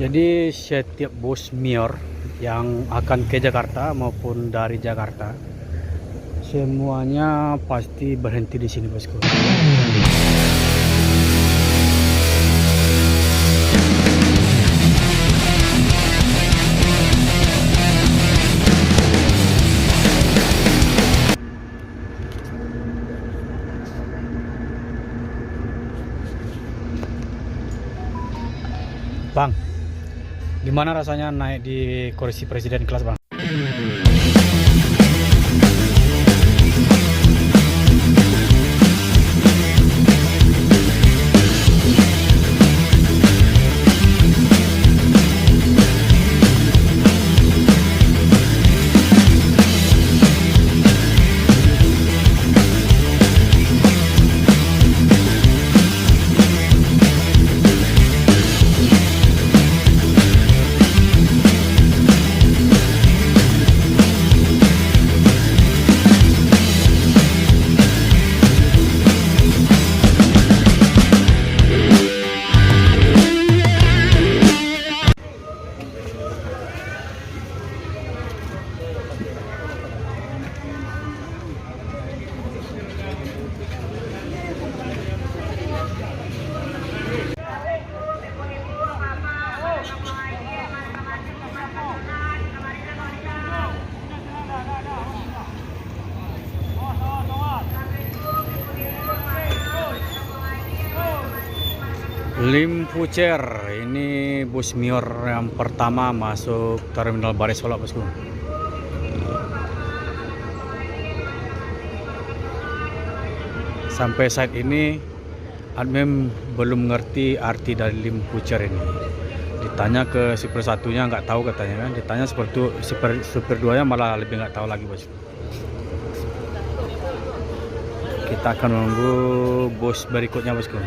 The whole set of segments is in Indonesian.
Jadi setiap bus Mior yang akan ke Jakarta maupun dari Jakarta, semuanya pasti berhenti di sini, bosku. Bang, gimana rasanya naik di kursi presiden kelas, Bang? Limpucer, ini bus Mior yang pertama masuk Terminal Bare Solok, bosku. Sampai saat ini admin belum ngerti arti dari Limpucer ini. Ditanya ke super satunya nggak tahu katanya kan. Ditanya seperti super duanya malah lebih nggak tahu lagi, bosku. Kita akan menunggu bus berikutnya, bosku.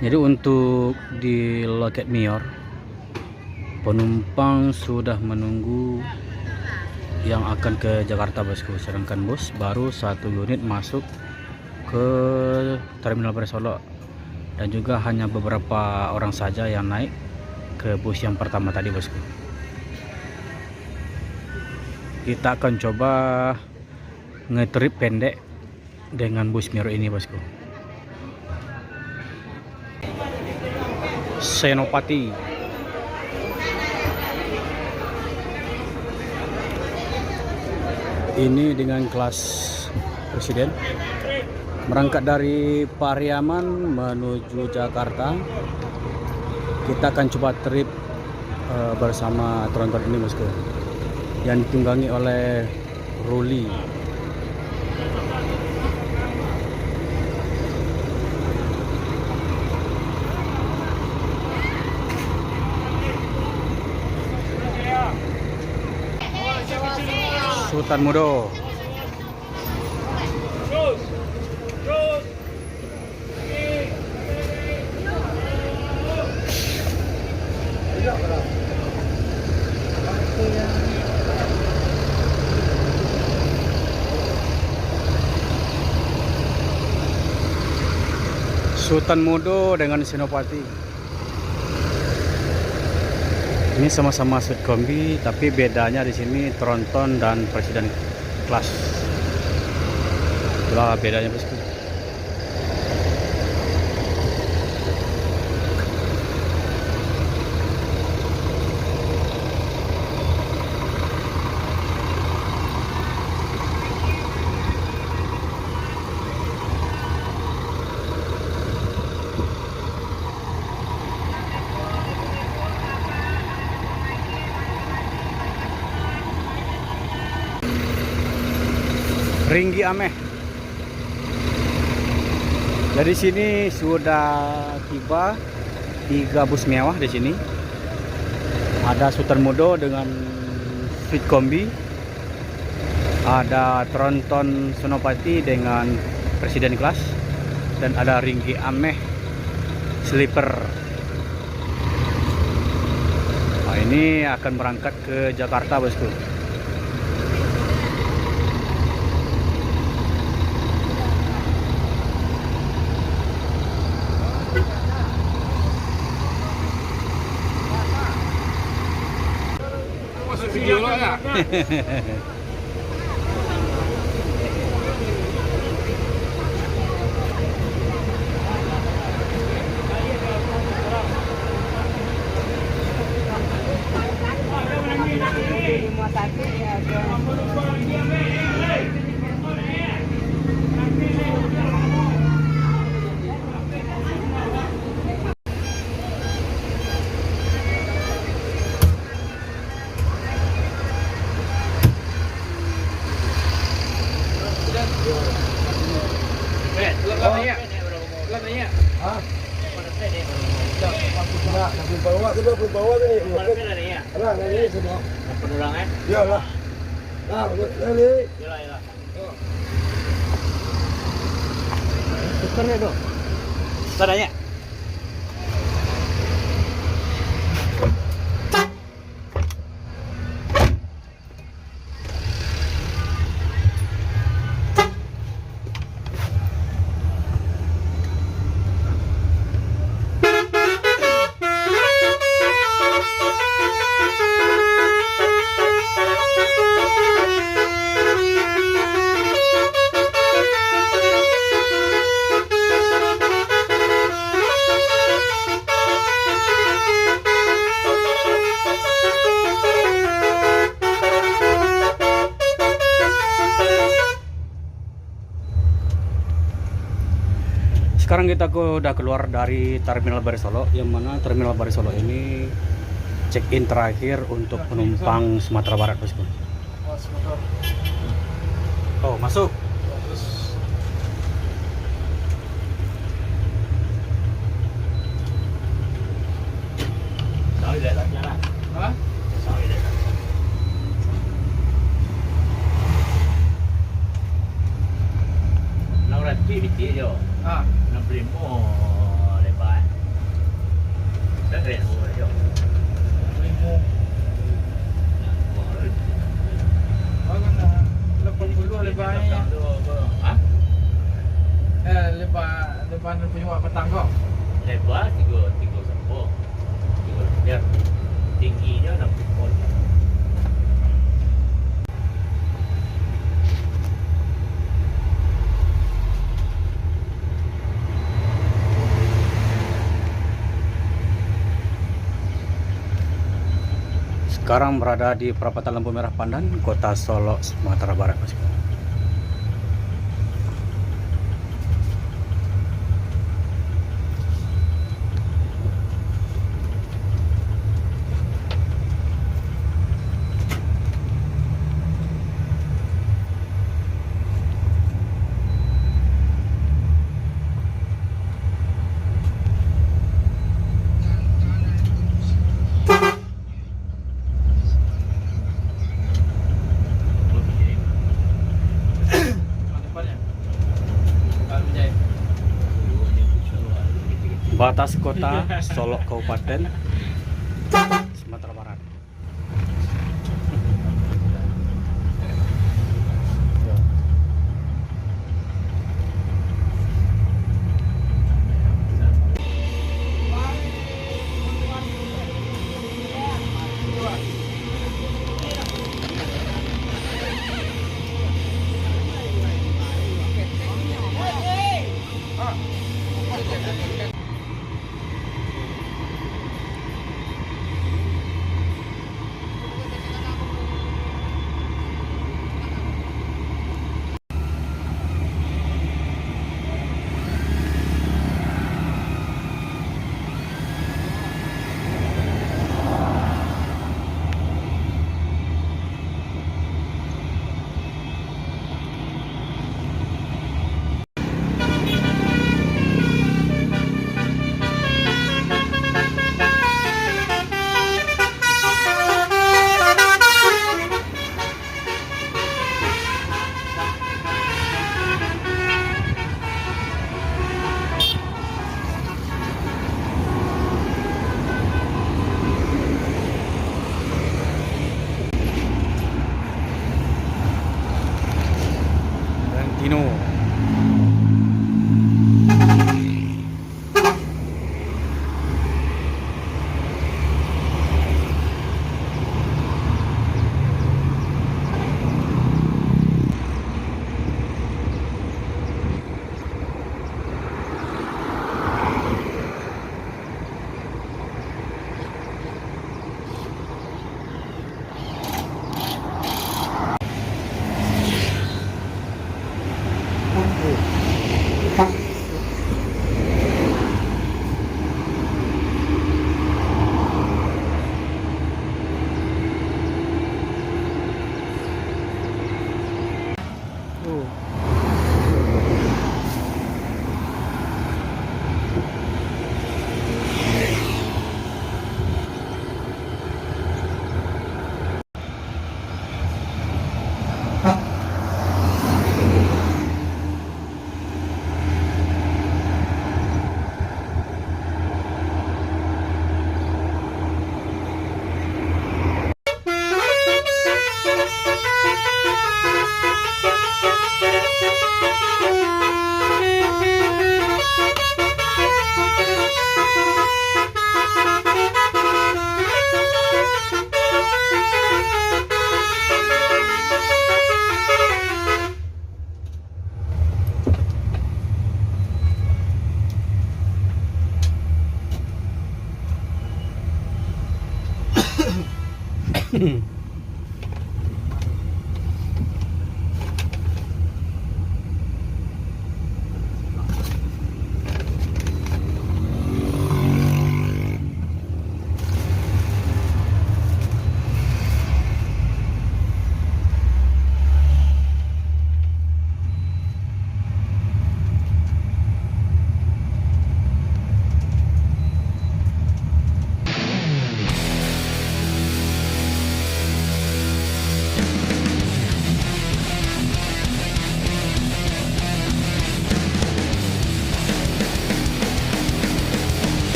Jadi untuk di loket Mior, penumpang sudah menunggu yang akan ke Jakarta, bosku. Sedangkan bus baru satu unit masuk ke Terminal Bare Solok, dan juga hanya beberapa orang saja yang naik ke bus yang pertama tadi, bosku. Kita akan coba ngetrip pendek dengan bus Mior ini, bosku. Senopati. Ini dengan kelas presiden berangkat dari Pariaman menuju Jakarta. Kita akan coba trip bersama tronton ini, bosku, yang ditunggangi oleh Ruli. Sultan Mudo. Sultan Mudo dengan Senopati. Ini sama-sama suit kombi, tapi bedanya di sini tronton dan presiden kelas. Itulah bedanya, bosku. Ringgi Ameh. Dari sini sudah tiba 3 bus mewah di sini. Ada Sultan Mudo dengan Sweet Kombi. Ada Tronton Senopati dengan Presiden Kelas, dan ada Ringgi Ameh Sleeper. Nah, ini akan berangkat ke Jakarta, bosku. Masuk video lo ya. Bawa tu ni. Alah, ni semua. Penulang eh? Iyalah. Nah, ni. Yalah. Tukarnya dong. Tadanya. Sekarang kita udah keluar dari Terminal Baris Solo, yang mana Terminal Baris Solo ini check-in terakhir untuk penumpang Sumatera Barat, bosku. Oh, masuk. Biti jo. Nak beli mo lebar. Dah keren mo jo. Beli mo. Lepas dulu lebarnya. Hah? Lebar punya petang kau. Lebar 3 sempur. 3 biar tingginya 60 pon. Sekarang berada di perapatan Lampu Merah Pandan, Kota Solo, Sumatera Barat, bosku. Batas kota Solo Kabupaten Sumatera Barat. Tino.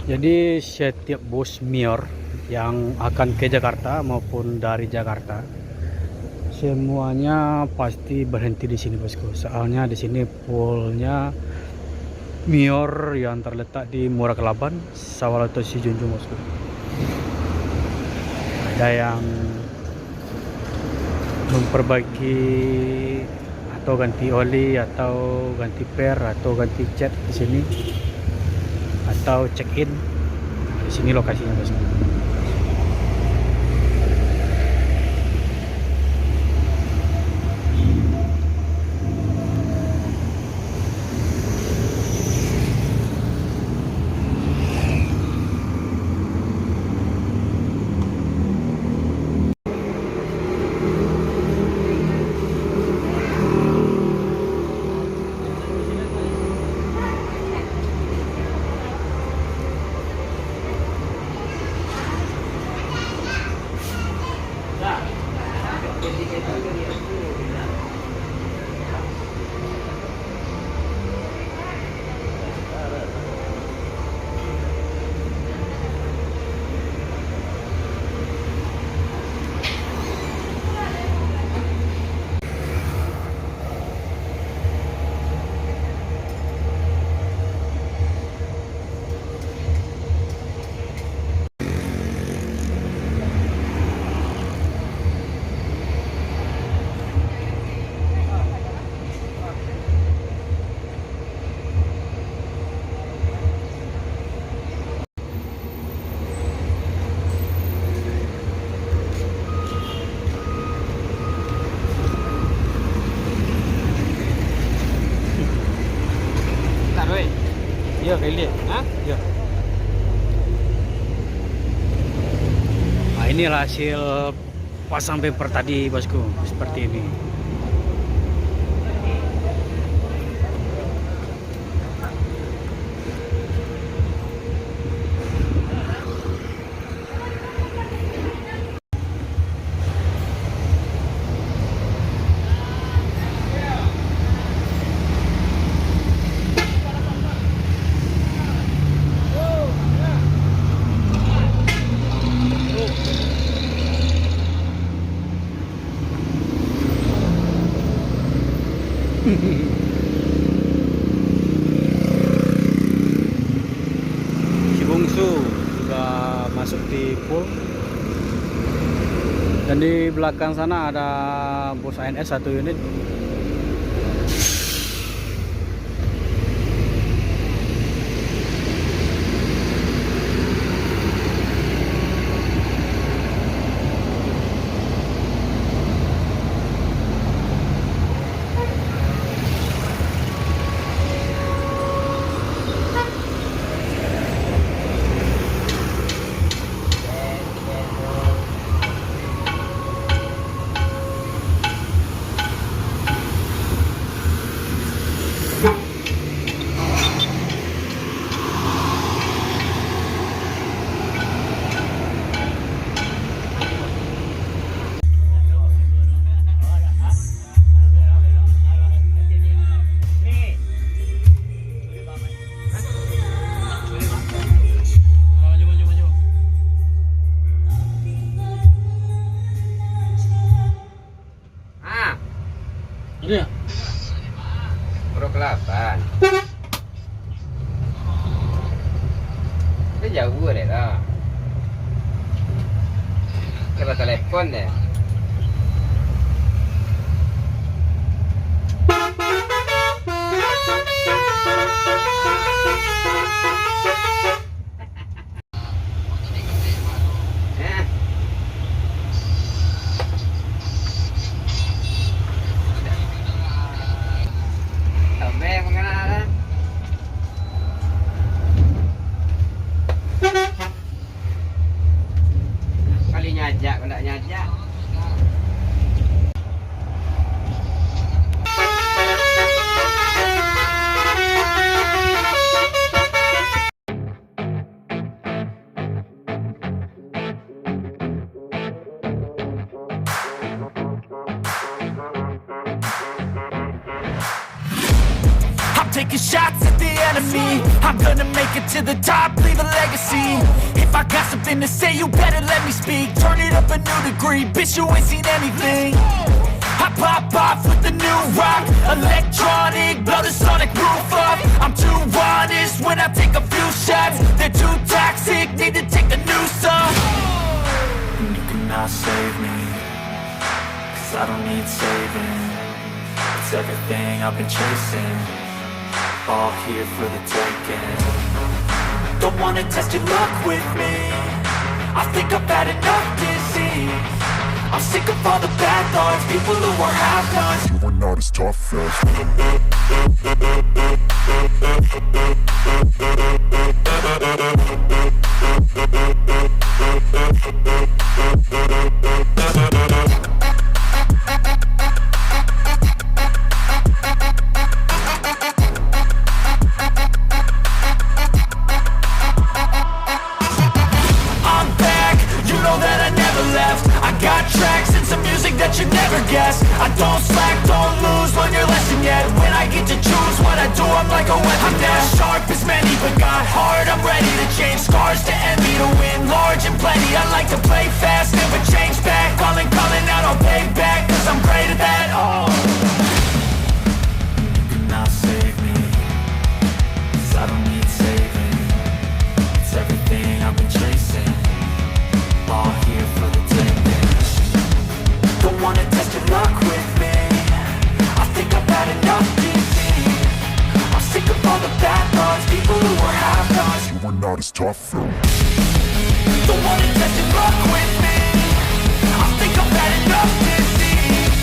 Jadi setiap bus Mior yang akan ke Jakarta maupun dari Jakarta semuanya pasti berhenti di sini bosku. Soalnya di sini poolnya Mior yang terletak di Muara Kelaban, Sawalunto Sijunjung bosku. Ada yang memperbaiki atau ganti oli atau ganti per atau ganti cat di sini atau check in. Di sini lokasinya bosku. Iya kali ya. Nah, inilah hasil pasang bumper tadi bosku, seperti ini. Si bungsu sudah masuk di pool, dan di belakang sana ada bus ANS 1 unit. Ini ya? Pro Kelapa. Itu jauh deh lah. Coba telepon deh. Kali nyajak, enggak nyajak. taking shots at the enemy. I'm gonna make it to the top, leave a legacy. If I got something to say, you better let me speak. Turn it up a new degree, bitch, you ain't seen anything. I pop off with the new rock, electronic, blow the sonic roof up. I'm too honest when I take a few shots. They're too toxic, need to take the noose off. You cannot save me, 'cause I don't need saving. It's everything I've been chasing, all here for the taking. Don't wanna test your luck with me, I think I've had enough disease. I'm sick of all the bad thoughts, people who are half-nots. You were not as tough as I'm back, you know that I never left. I got tracks and some music that you never guessed. I don't slack, don't lose, learn your lesson yet. When I get to choose what I do, I'm like a weapon. I'm not sharp as many, but got hard. I'm ready to change scars to envy, to win large and plenty. I like to play fast, never change back. Calling out, I'll pay back, 'cause I'm great at that. Oh, you cannot save me, 'cause I don't need saving. It's everything I've been chasing, all here for the taking. Don't wanna test your luck with me, I think I've had enough disease. I'm sick of all the bad thoughts, people who are half-nots. you were not as tough as Don't wanna test your luck with me, I think I've had enough disease.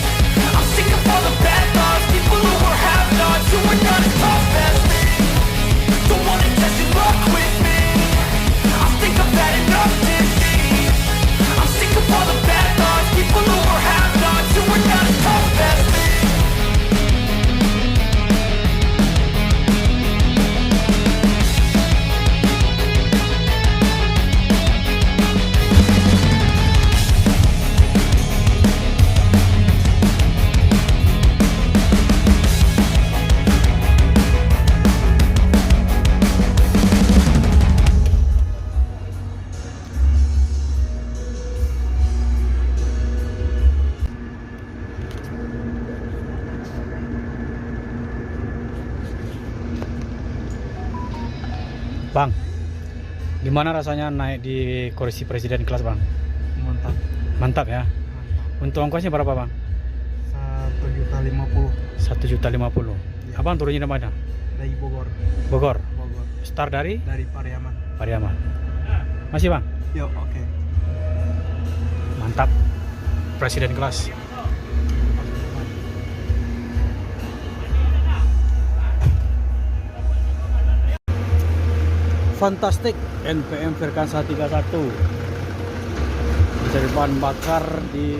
I'm sick of all the bad thoughts, people who are half-nots, who are not as tough as me. Don't wanna test your luck with me, I think I've had enough disease. I'm sick of all the bad thoughts, people who are half-nots, who are not as tough as me. Bang, gimana rasanya naik di kursi presiden kelas bang? Mantap. Mantap ya. Untuk ongkosnya berapa bang? 1.050.000 1.050.000. Ya. Abang turunnya di mana? dari Bogor. Bogor. Bogor. Start dari Dari Pariaman. Pariaman. Masih bang? Yuk, oke. Mantap. Presiden kelas. Fantastik NPM Verkansa 31 menjadi bahan bakar di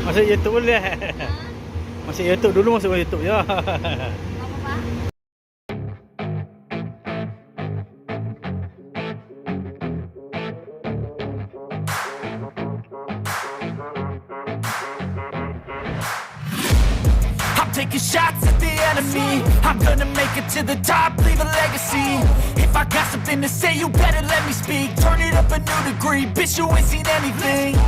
masuk YouTube dulu ya. Masuk YouTube dulu, masuk YouTube ya. Taking shots at the enemy, I'm gonna make it to the top, leave a legacy. If I got something to say, you better let me speak. Turn it up a new degree, bitch, you ain't seen anything.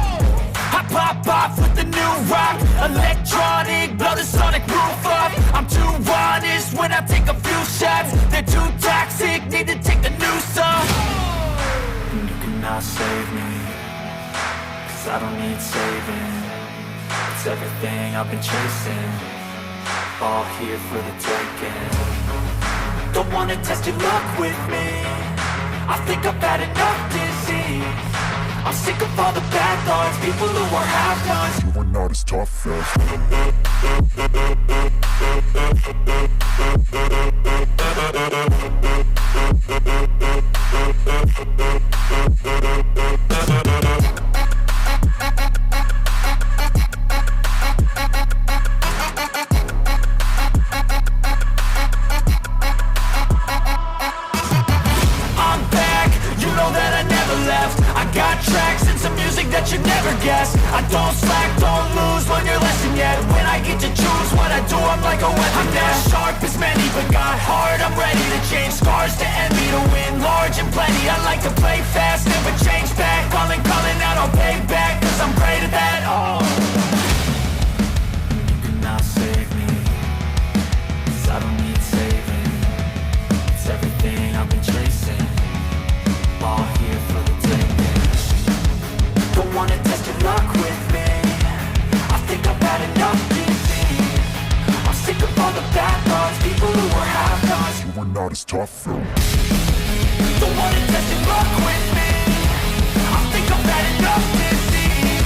I pop off with the new rock, electronic, blow the sonic roof up. I'm too honest when I take a few shots. They're too toxic, need to take the noose off. You cannot save me, 'cause I don't need saving. It's everything I've been chasing, all here for the taking. Don't wanna test your luck with me, I think I've had enough disease. I'm sick of all the bad thoughts, people who are half-nots. you were not as tough as got tracks and some music that you never guess. I don't slack, don't lose, learn your lesson yet. When I get to choose what I do, I'm like a weapon. I'm not sharp as many, but got heart. I'm ready to change scars to envy, to win large and plenty. I like to play fast, never change back. Calling out, I'll pay back, cause I'm great at that. Oh, you cannot save me, cause I don't need saving. It's everything I've been chasing, all here for the taking. Don't wanna test your luck with me, I think I've had enough defeat. I'm sick of all the bad thoughts, people who were half-nots. You were not as tough though. Don't wanna test your luck with me, I think I've had enough defeat.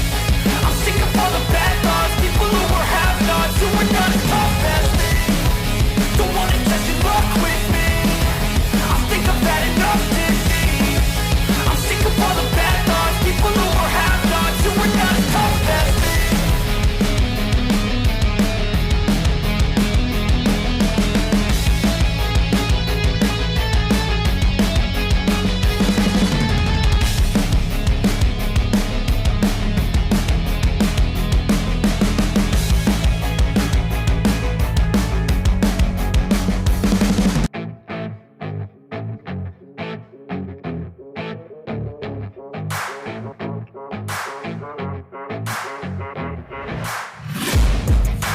I'm sick of all the bad thoughts, people who were half-nots, who were not as tough as me. Don't wanna test your luck with me, I think I've had enough defeat. I'm sick of all the bad thoughts, people who were half-nots, who were not as tough as me.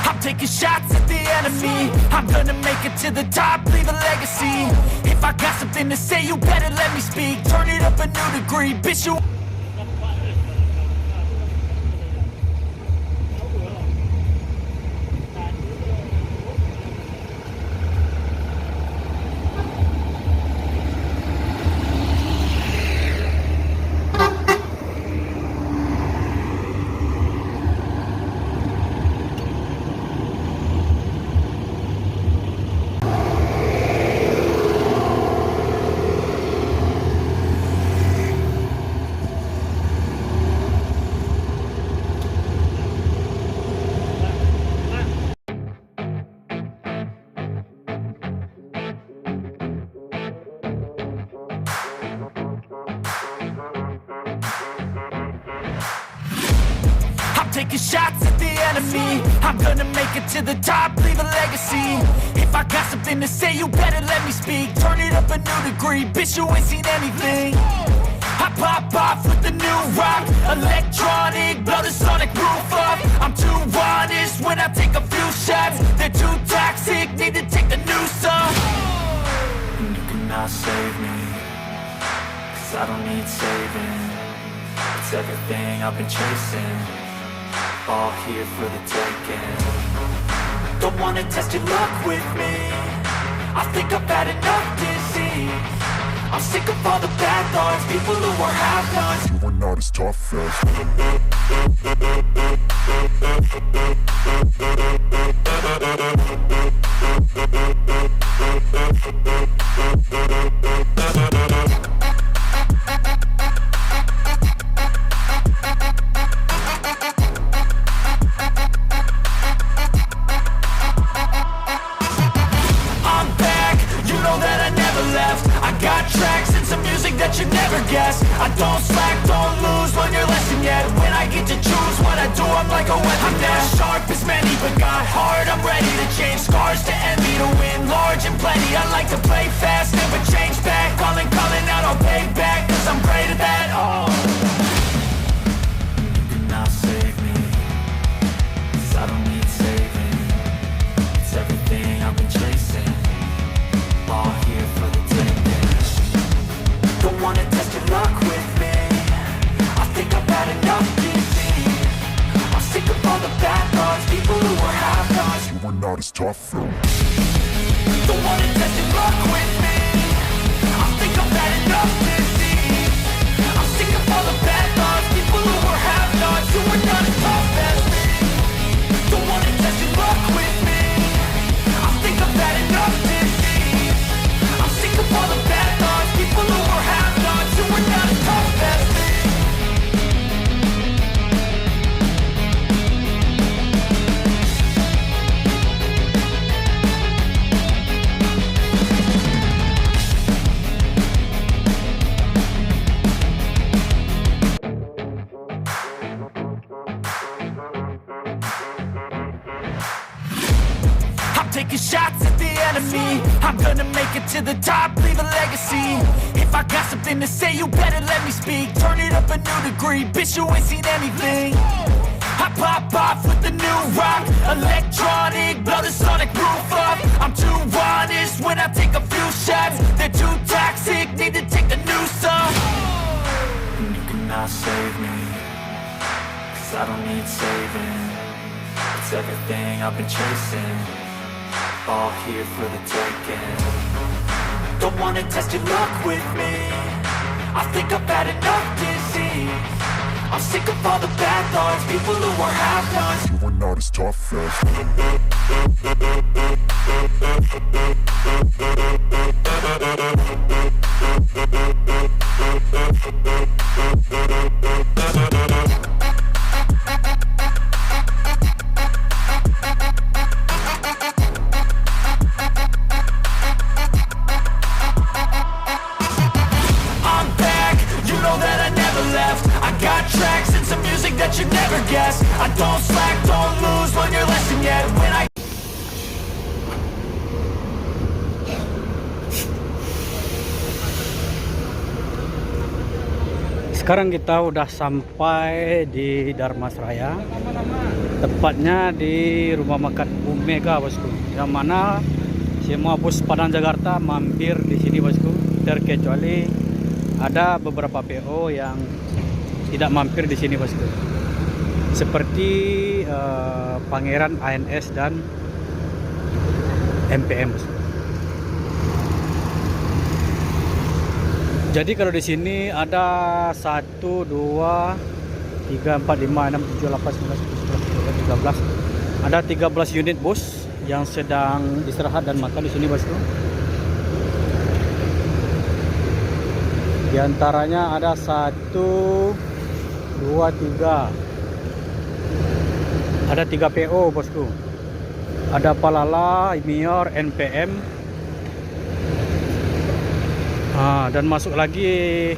I'm taking shots at the enemy, I'm gonna make it to the top, leave a legacy. If I got something to say, you better let me speak. Turn it up a new degree, bitch, you. Taking shots at the enemy, I'm gonna make it to the top, leave a legacy. If I got something to say, you better let me speak. Turn it up a new degree, bitch, you ain't seen anything. I pop off with the new rock, electronic, blow the sonic roof up. I'm too honest when I take a few shots, they're too toxic, need to take the noose off. And you cannot save me, cause I don't need saving. It's everything I've been chasing, all here for the taking. Don't wanna test your luck with me, I think I've had enough disease. I'm sick of all the bad thoughts, people who were half-nots. You were not as tough as. That you never guess. I don't slack, don't lose, learn your lesson yet. When I get to choose what I do, I'm like a weapon. I'm not sharp as many, but got heart. I'm ready to change scars to envy, to win large and plenty. I like to play fast, never change back. Calling out, I'll pay back, cause I'm great at that. Oh, you cannot save me, cause I don't need saving. It's everything I've been chasing, all here for the taking. Don't wanna test your luck with me, I think I've had enough defeat. I'm sick of all the bad thoughts, people who were half-nots. You were not as tough though. Don't wanna test your luck with me, I think I've had enough defeat. I'm sick of all the bad thoughts, people who were half-nots, who were not as tough as me. Don't wanna test your luck with me, I think I've had enough defeat. I'm sick of all the bad thoughts, people who were half-nots, who were not as tough as me. I'm gonna make it to the top, leave a legacy. If I got something to say, you better let me speak. Turn it up a new degree, bitch, you ain't seen anything. I pop off with the new rock, electronic, blow the sonic roof up. I'm too honest when I take a few shots. They're too toxic, need to take a new song. And you cannot save me, 'cause I don't need saving. It's everything I've been chasing, all here for the taking. Don't wanna test your luck with me, I think I've had enough disease. I'm sick of all the bad thoughts, people who are half-nots. You are not as tough as. I'm back, you know that I never left. I got tracks and some music that you never guess. I don't slack, don't lose, learn your lesson yet. When I Sekarang kita udah sampai di Dharmasraya, tepatnya di rumah makan Bu Mega, bosku. Yang mana semua bus Padang Jakarta mampir di sini, bosku. Terkecuali ada beberapa PO yang tidak mampir di sini, bosku. Seperti Pangeran ANS dan MPM, bosku. Jadi kalau di sini ada 1, 2, 3, 4, 5, 6, 7, 8, 9, 10, 11, 12, 13. Ada 13 unit bus yang sedang istirahat dan makan di sini, bosku. Di antaranya ada 1, 2, 3. Ada 3 PO, bosku. Ada Palala, Mior, NPM. Dan masuk lagi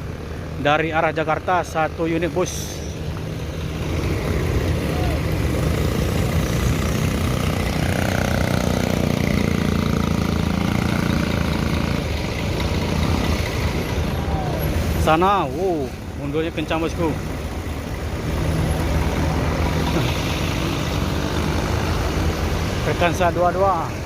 dari arah Jakarta 1 unit bus. Sana, mundurnya kencang, bosku. Rekan saya 22.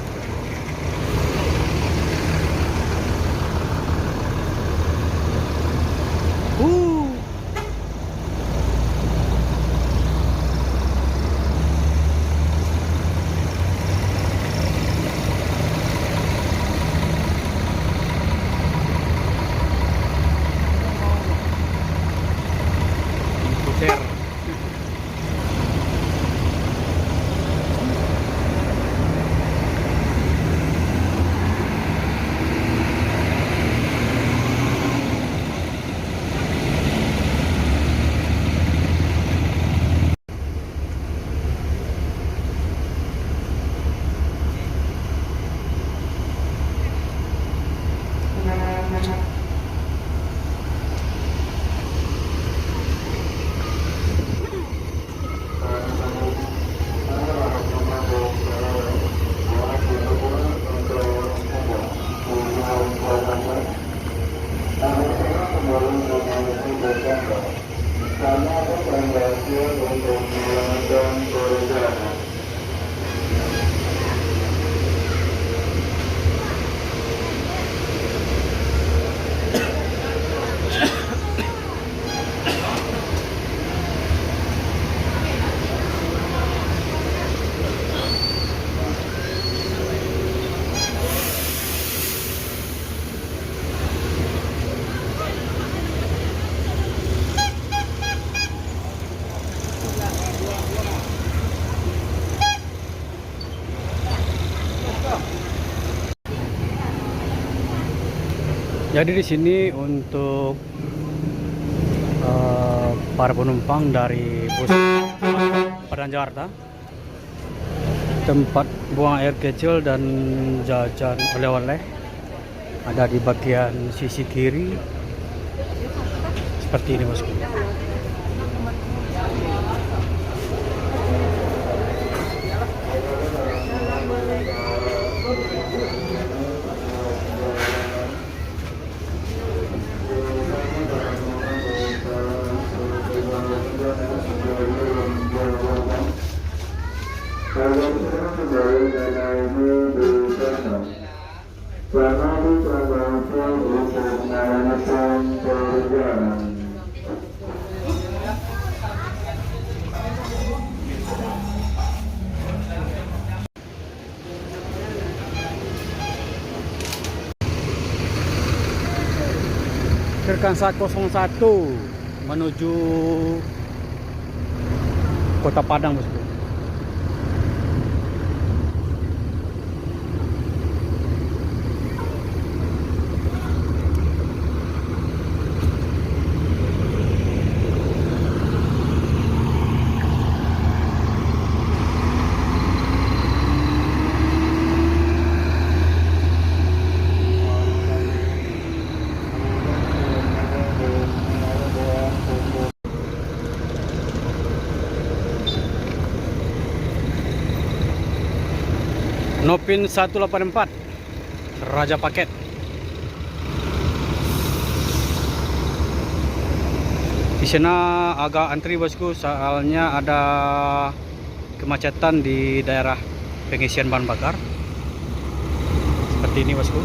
Jadi di sini untuk para penumpang dari bus Padang Jakarta, tempat buang air kecil dan jajan oleh-oleh ada di bagian sisi kiri seperti ini, bosku. Virkansa 01 menuju Kota Padang, bosku. Nopin 184 Raja Paket. Di sana agak antri, bosku, soalnya ada kemacetan di daerah pengisian bahan bakar. Seperti ini, bosku.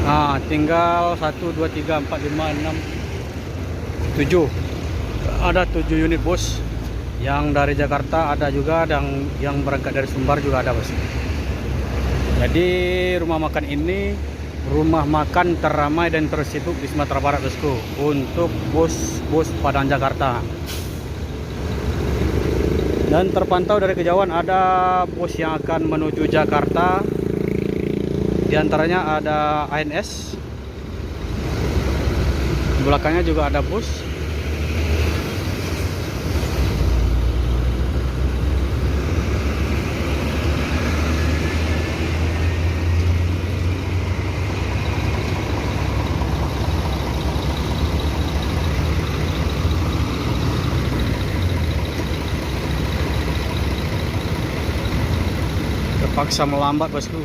Nah, tinggal 1, 2, 3, 4, 5, 6, 7. Ada 7 unit, bos. Yang dari Jakarta ada juga, dan yang berangkat dari Sumbar juga ada, bos. Jadi rumah makan ini rumah makan teramai dan tersibuk di Sumatera Barat, bosku, untuk bos Padang Jakarta. Dan terpantau dari kejauhan ada bos yang akan menuju Jakarta. Di antaranya ada ANS. Di belakangnya juga ada bus. Terpaksa melambat, bosku.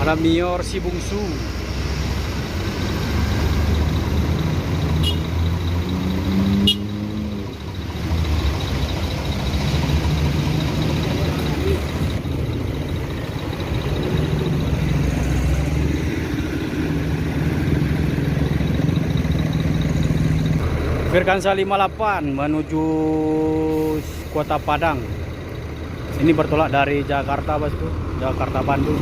Ada Mior si bungsu. Virkansa 58 menuju Kota Padang. Ini bertolak dari Jakarta, bosku. Jakarta Bandung.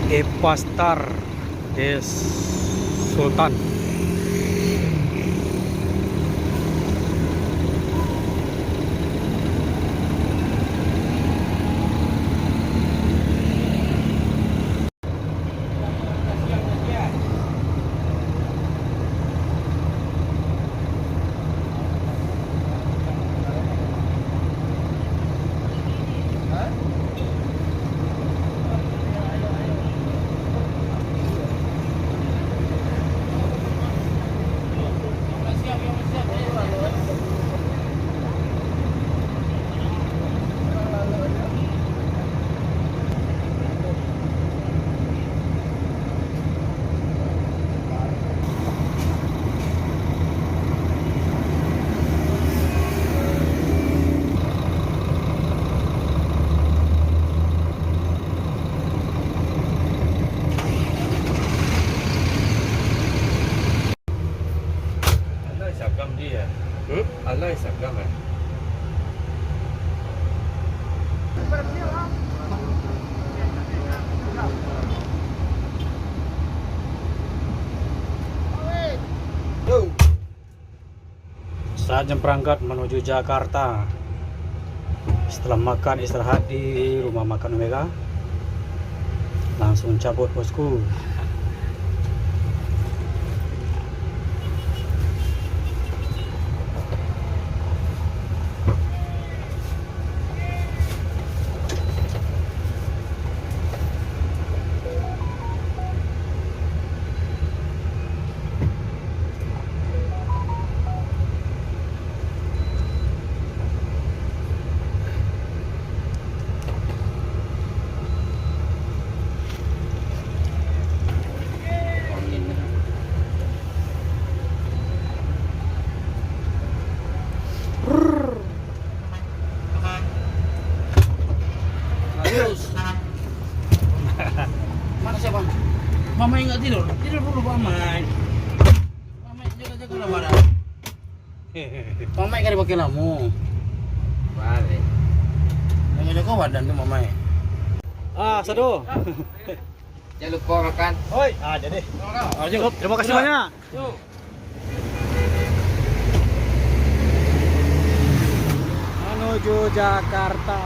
Epastar Des Sultan. Saatnya berangkat menuju Jakarta. Setelah makan istirahat di rumah makan Omega, langsung cabut bosku. Mana siapa? Mamai nggak tidur? Tidur dulu Mamai. Mamai jaga-jaga lah badan. Mamai kan dipakai lamu. Balik. Jaga-jaga badan tuh Mamai. Sado. Jangan lupa makan. Oi, jadi. Cukup, terima kasih banyak. Menuju Jakarta.